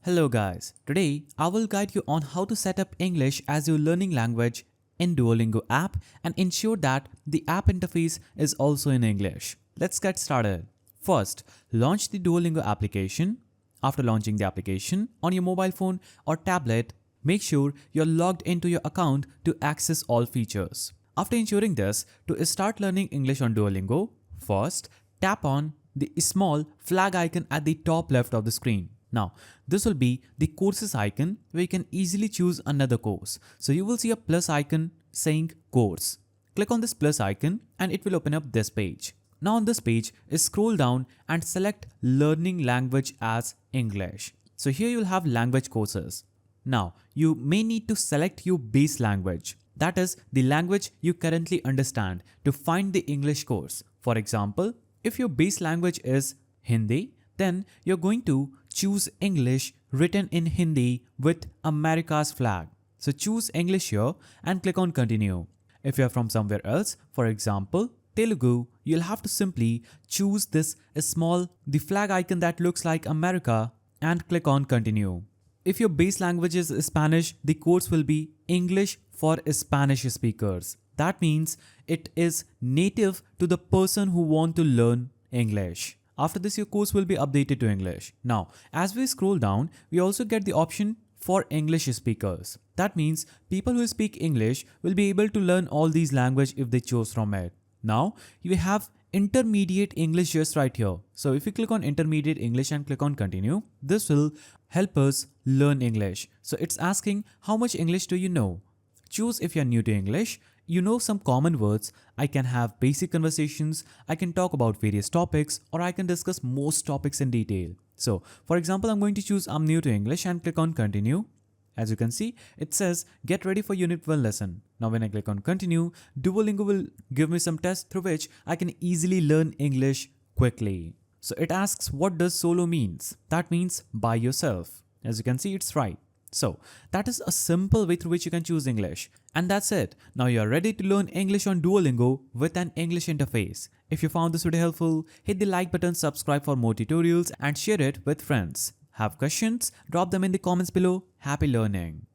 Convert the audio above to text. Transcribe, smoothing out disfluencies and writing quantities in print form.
Hello guys, today I will guide you on how to set up English as your learning language in Duolingo app and ensure that the app interface is also in English. Let's get started. First, launch the Duolingo application. After launching the application on your mobile phone or tablet, make sure you're logged into your account to access all features. After ensuring this, to start learning English on Duolingo, first tap on the small flag icon at the top left of the screen. Now, this will be the courses icon where you can easily choose another course. So you will see a plus icon saying course. Click on this plus icon and it will open up this page. Now on this page, scroll down and select learning language as English. So here you'll have language courses. Now, you may need to select your base language. That is the language you currently understand to find the English course. For example, if your base language is Hindi, then you're going to choose English written in Hindi with America's flag. So choose English here and click on continue. If you're from somewhere else, for example, Telugu, you'll have to simply choose this the flag icon that looks like America and click on continue. If your base language is Spanish, the course will be English for Spanish speakers. That means it is native to the person who want to learn English. After this, your course will be updated to English. Now, as we scroll down, we also get the option for English speakers. That means people who speak English will be able to learn all these languages if they choose from it. Now, you have intermediate English just right here. So if you click on intermediate English and click on continue, this will help us learn English. So it's asking how much English do you know? Choose if you're new to English. You know some common words, I can have basic conversations, I can talk about various topics, or I can discuss most topics in detail. So, for example, I'm going to choose I'm new to English and click on continue. As you can see, it says get ready for unit 1 lesson. Now when I click on continue, Duolingo will give me some tests through which I can easily learn English quickly. So it asks what does solo means? That means by yourself. As you can see, it's right. So that is a simple way through which you can choose English. And that's it. Now you are ready to learn English on Duolingo with an English interface. If you found this video helpful, hit the like button, subscribe for more tutorials and share it with friends. Have questions? Drop them in the comments below. Happy learning!